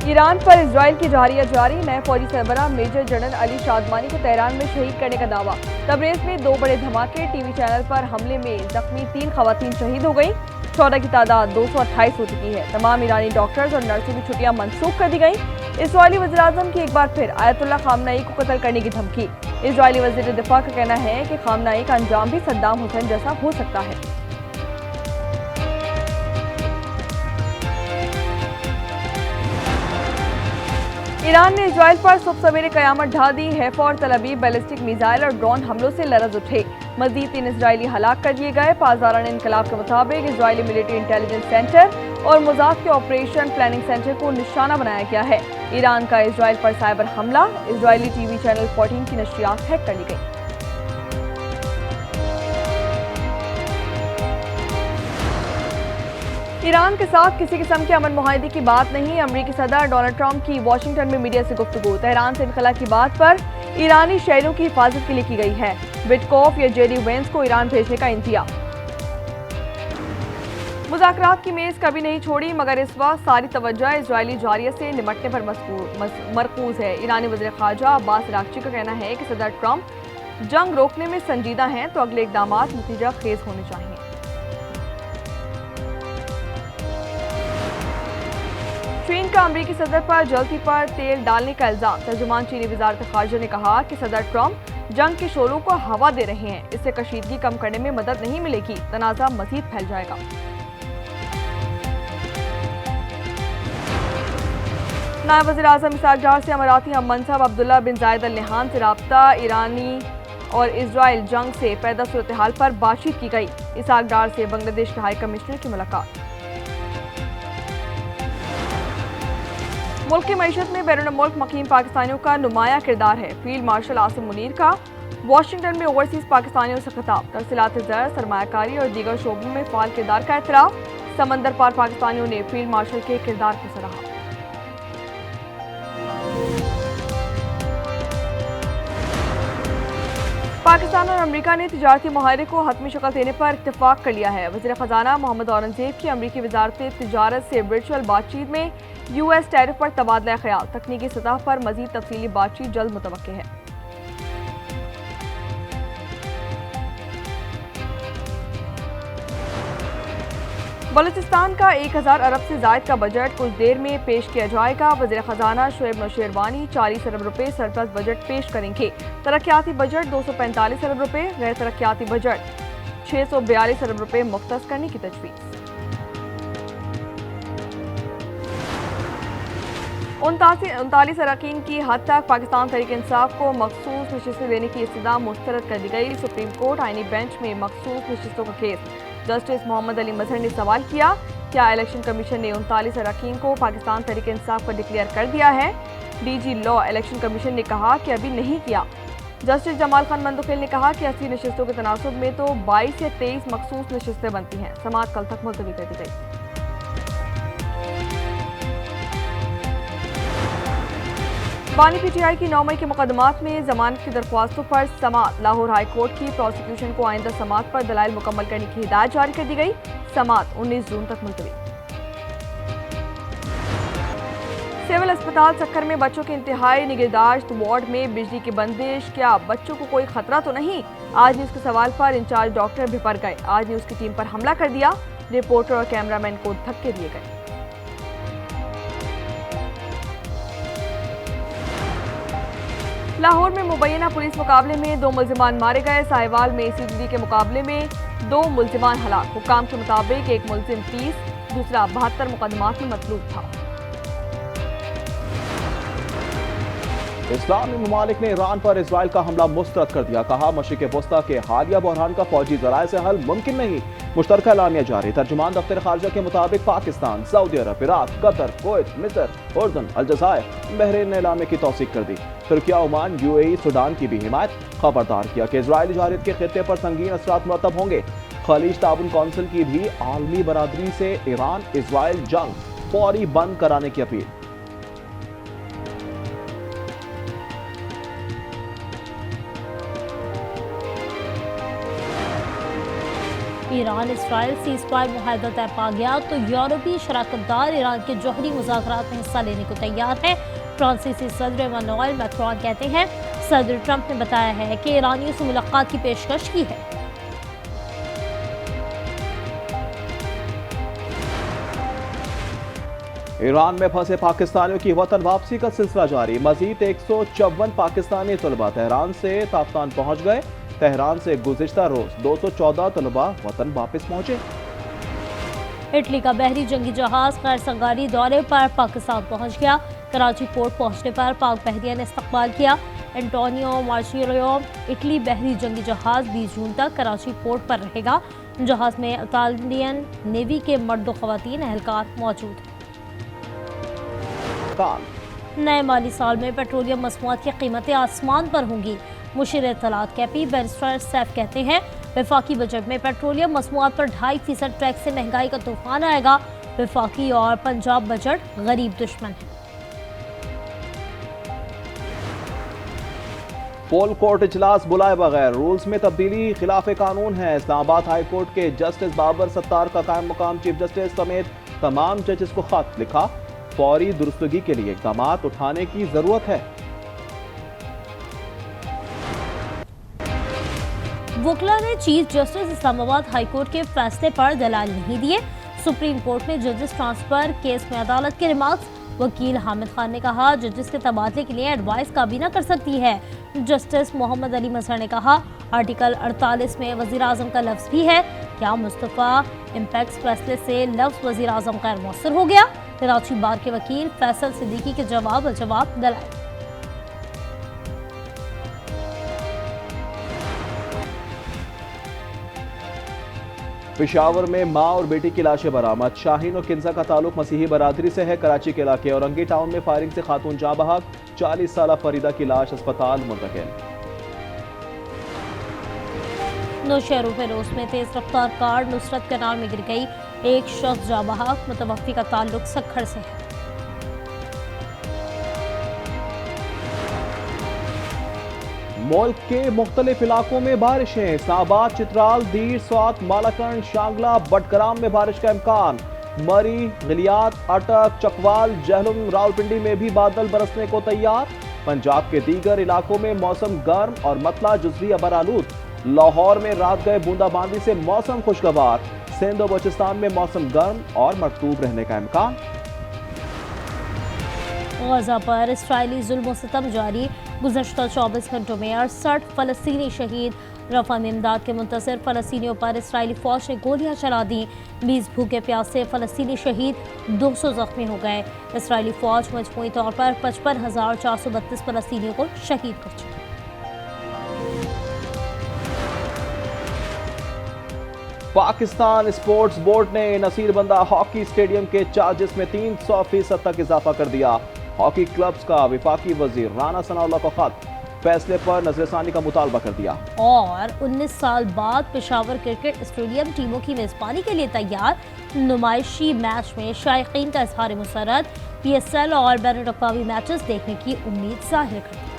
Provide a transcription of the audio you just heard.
Iran पर Israel की जारी नए फौजी सरबराह मेजर जनरल अली शादमानी को तेहरान में शहीद करने का दावा। तबरेज में 2 बड़े धमाके, टीवी चैनल पर हमले में जख्मी 3 खवातीन शहीद हो गई। 14 की तादाद 228 हो चुकी है। तमाम ईरानी डॉक्टर्स और नर्सों की छुट्टियां मंसूख कर दी गई। इजरायली वज़ीर-ए-आज़म की एक बार फिर आयतुल्लाह खामनाई को कत्ल करने की धमकी। इजरायली वज़ीर दिफा का कहना है कि खामनाई का अंजाम भी सद्दाम हुसैन जैसा हो सकता है। ईरान ने इजराइल पर सुबह सवेरे कयामत ढा दी। हैफा और तल अवीव बैलिस्टिक मिसाइल और ड्रोन हमलों से लरज उठे। मजीद 3 इजरायली हलाक कर दिए गए। पासदारान इनकलाब के मुताबिक इजरायली मिलिट्री इंटेलिजेंस सेंटर और मुजाफ के ऑपरेशन प्लानिंग सेंटर को निशाना बनाया गया है। ईरान का इजराइल पर साइबर हमला, इजरायली टीवी चैनल 14 की नशरियात हैक कर ली गई। ईरान के साथ किसी किस्म के अमन मुआहदे की बात नहीं। अमरीकी सदर डोनाल्ड ट्रंप की वाशिंगटन में मीडिया से गुफ्तगू। तेहरान से इनखला की बात पर ईरानी शहरों की हिफाजत के लिए की गई है। विटकॉफ या जेडी वेंस को ईरान भेजने का इंतज़ाम। मुज़ाकरात की मेज़ कभी नहीं छोड़ी, मगर इस वक्त सारी तवज्जो इजरायली जारियत से निमटने पर मरकूज है। ईरानी वज़ीर ख़ारजा अब्बास अराग़ची का कहना है कि सदर ट्रंप जंग रोकने में संजीदा हैं, तो अगले इक़दाम नतीजा खेज होने चाहिए। चीन का अमरीकी सदर पर जल्दी पर तेल डालने का इल्जाम। तर्जुमान चीनी वज़ारत ख़ारजा ने कहा कि सदर ट्रंप जंग के शोलों को हवा दे रहे हैं। इससे कशीदगी कम करने में मदद नहीं मिलेगी, तनाज़ा मज़ीद फैल जाएगा। नायब वज़ीर-ए-आज़म इसाक डार से अमाराती हम मनसब अब्दुल्ला बिन जायद अल नहान से राब्ता। ईरानी और इजराइल जंग से पैदा सूरत हाल पर बातचीत की गई। इसाक डार से बांग्लादेश के हाई कमिश्नर की मुलाकात। मुल्क की मईशत में बैरून मुल्क मकीम पाकिस्तानियों का नुमाया किरदार है। फील्ड मार्शल आसिम मुनीर का वाशिंगटन में ओवरसीज पाकिस्तानियों से खिताब। तरसीलात ज़र, सरमायाकारी और दीगर शोबों में फाल किरदार का एतराफ़। समंदर पार पाकिस्तानियों ने फील्ड मार्शल के किरदार को सराहा। पाकिस्तान और अमेरिका ने तिजारती मुआहदे को हतमी शक्ल देने पर इत्तेफाक कर लिया है। वज़ीर ख़जाना मोहम्मद औरंगज़ेब की अमरीकी वज़ारत तिजारत से वर्चुअल बातचीत में US टैरिफ पर तबादला ख्याल। तकनीकी सतह पर मज़ीद तफसीली बातचीत जल्द मुतवक्के है। बलूचिस्तान का 1000 अरब से ज़ायद का बजट कुछ देर में पेश किया जाएगा। वज़ीर ख़जाना शोएब नौशेरवानी 40 अरब रुपए सरप्लस बजट पेश करेंगे। तरक्याती बजट 245 अरब रुपए, गैर तरक्याती बजट 642 अरब रुपए मुख्तस करने की तजवीज़। 39 अरकान की हद तक पाकिस्तान तहरीक इंसाफ को मखसूस नशिस्तें देने की इस्तदा मुस्तरद कर दी गई। सुप्रीम कोर्ट आईनी बेंच में मखसूस नशिस्तों का केस। जस्टिस मोहम्मद अली मजहर ने सवाल किया, क्या इलेक्शन कमीशन ने 39 अरकान को पाकिस्तान तहरीक इंसाफ पर डिक्लेयर कर दिया है? DG लॉ इलेक्शन कमीशन ने कहा कि अभी नहीं किया। जस्टिस जमाल खान मंदुखिल ने कहा कि 80 नशिस्तों के तनासुब में तो 22 या 23 मखसूस नशिस्तें बनती हैं। समाअत कल तक मुलतवी कर दी गई। बानी PTI की 9 मई के मुकदमात में जमानत की दरख्वास्तों पर समाअत। लाहौर हाई कोर्ट की प्रोसिक्यूशन को आइंदा समाअत पर दलाइल मुकम्मल करने की हिदायत जारी कर दी गई। समाअत 19 जून तक मुलतवी। सिविल अस्पताल सक्कर में बच्चों की इंतहाई निगहदाश्त, वार्ड में बिजली की बंदिश, क्या बच्चों को कोई खतरा तो नहीं? आज न्यूज़ के सवाल पर इंचार्ज डॉक्टर भी पर गए। आज न्यूज़ की टीम पर हमला कर दिया। रिपोर्टर और कैमरामैन को धक्के दिए गए। लाहौर में मुबैना पुलिस मुकाबले में 2 मुल्जिमान मारे गए। साहिवाल में CGD के मुकाबले में 2 मुल्जिमान हलाक। हुक्काम के मुताबिक एक मुल्जिम 30, दूसरा 72 मुकदमात में मतलूब था। इस्लामी ममालिक ने ईरान पर इजराइल का हमला मुस्तरद कर दिया। कहा, मशरिक़ वस्ता के हालिया बहरान का फौजी ज़राए से हल मुमकिन नहीं। मुश्तरका एलानिया जारी। तर्जुमान दफ्तर खारजा के मुताबिक पाकिस्तान, सऊदी अरब, इराक, कतर, कुवैत, मिस्र, उर्दन, अलजज़ायर, बहरीन ने एलामे की तौसीक कर दी। तुर्किया, ओमान, UAE, सूडान की भी हिमायत। खबरदार किया कि इजरायली जारियत के खित्ते पर संगीन असरात मुरतब होंगे। खलीज ताउन कौंसिल की भी आलमी बरादरी से ईरान इजराइल जंग फौरी बंद कराने की अपील। ईरान इसराइल सीज़फायर मुआहदा तय पा गया तो यूरोपीय शराकतदार ईरान के जौहरी मुज़ाकरात में हिस्सा लेने को तैयार है। फ्रांसीसी सदर इमानुएल मैक्रोन कहते हैं सदर ट्रंप ने बताया है कि ईरानियों से मुलाकात की पेशकश की है। ईरान में फंसे पाकिस्तानियों की वतन वापसी का सिलसिला जारी। मजीद 154 पाकिस्तानी तलबा तेहरान से ताफ्तान पहुंच गए। तेहरान से गुज़िश्ता रोज 214 तलबा वतन वापस पहुंचे। इटली का बहरी जंगी जहाज गैर संगारी दौरे पर पाकिस्तान पहुंच गया। कराची पोर्ट पहुंचने पर पाक बहरिया ने इस्तकबाल किया। एंटोनियो मार्चियो इटली बहरी जंगी जहाज 20 जून तक कराची पोर्ट पर रहेगा। जहाज में इटालियन नेवी के मर्द व खवातीन एहलकार मौजूद हैं। नए माली साल में पेट्रोलियम मसनूआत की कीमतें आसमान पर होंगी। मुशीर इत्तलात कैपी बैरिस्टर सैफ कहते हैं वफाकी बजट में पेट्रोलियम मसनूआत पर 2.5% टैक्स से महंगाई का तूफान आएगा। वफाकी और पंजाब बजट गरीब दुश्मन है। पोल कोर्ट इजलास बुलाए बगैर रूल्स में तब्दीली खिलाफ कानून है। इस्लामाबाद हाई कोर्ट के जस्टिस बाबर सत्तार का कायम मुकाम चीफ जस्टिस समेत तमाम जजेस को खत लिखा। फौरी दुरुस्तगी के लिए इक़दाम उठाने की जरूरत है। वकला ने chief justice Islamabad high court के फैसले पर दलाल नहीं दिए। सुप्रीम कोर्ट में जजेस ट्रांसफर केस में अदालत के रिमार्क्स। वकील हामिद खान ने कहा जजेस के तबादले के लिए एडवाइस काबीना कर सकती है। जस्टिस मोहम्मद अली मजहर ने कहा आर्टिकल 48 में वजीर आजम का लफ्ज भी है। क्या मुस्तफा इम्पैक्ट फैसले से लफ्ज वजीर आजम गैर मौसर हो गया? कराची बार के वकील फैसल सिद्दीकी के जवाब दलाल। पेशावर में मां और बेटी की लाशें बरामद। शाहीन और किंजा का ताल्लुक मसीही बरादरी से है। कराची के इलाके औरंगी टाउन में फायरिंग से खातून जाँ बहक। 40 साल फरीदा की लाश अस्पताल मुंतकिल। नौशहरों फेरोज में तेज रफ्तार कार नुसरत कनाल में गिर गई। एक शख्स जाँ बहक। मुतवफ़्फ़ी का ताल्लुक सखर से है। मुल्क के मुख्तलिफ इलाकों में बारिशें। इस्लामाबाद, चित्राल, दीर, स्वात, मालाकंड, शांगला, बटग्राम में बारिश का इम्कान। मरी, गलियात, अटक, चकवाल, जहलम, रावलपिंडी में भी बादल बरसने को तैयार। पंजाब के दीगर इलाकों में मौसम गर्म और मतला जुज़वी अबरालूद। लाहौर में रात गए बूंदाबांदी से मौसम खुशगवार। सिंध और बलूचिस्तान में मौसम गर्म और मरतूब रहने का इम्कान। गजा पर इसराइली जुल्म सितम जारी। गुज़श्ता 24 घंटों में 68 फ़लस्तीनी शहीद। रफ़ा में इमदाद के मुंतज़िर फ़लस्तीनियों पर इसराइली फ़ौज ने गोलियां चला दी। 20 भूखे प्यासे फ़लस्तीनी शहीद, 200 ज़ख्मी हो गए। इसराइली फ़ौज मजमूई तौर पर 55,432 फ़लस्तीनियों को शहीद कर चुकी। पाकिस्तान स्पोर्ट्स बोर्ड ने नसीरबंदा हॉकी स्टेडियम के चार्जेस में 300% तक इजाफा कर दिया। हॉकी क्लब्स का वफाकी वजीर राना सनाउल्लाह को खत। फैसले पर नजरसानी का मुतालबा कर दिया। और 19 साल बाद पेशावर क्रिकेट स्टेडियम टीमों की मेजबानी के लिए तैयार। नुमाइशी मैच में शायकीन का इजहार मुसरत। PSL और बैनुल अक़वामी मैचेस देखने की उम्मीद जाहिर कर दी।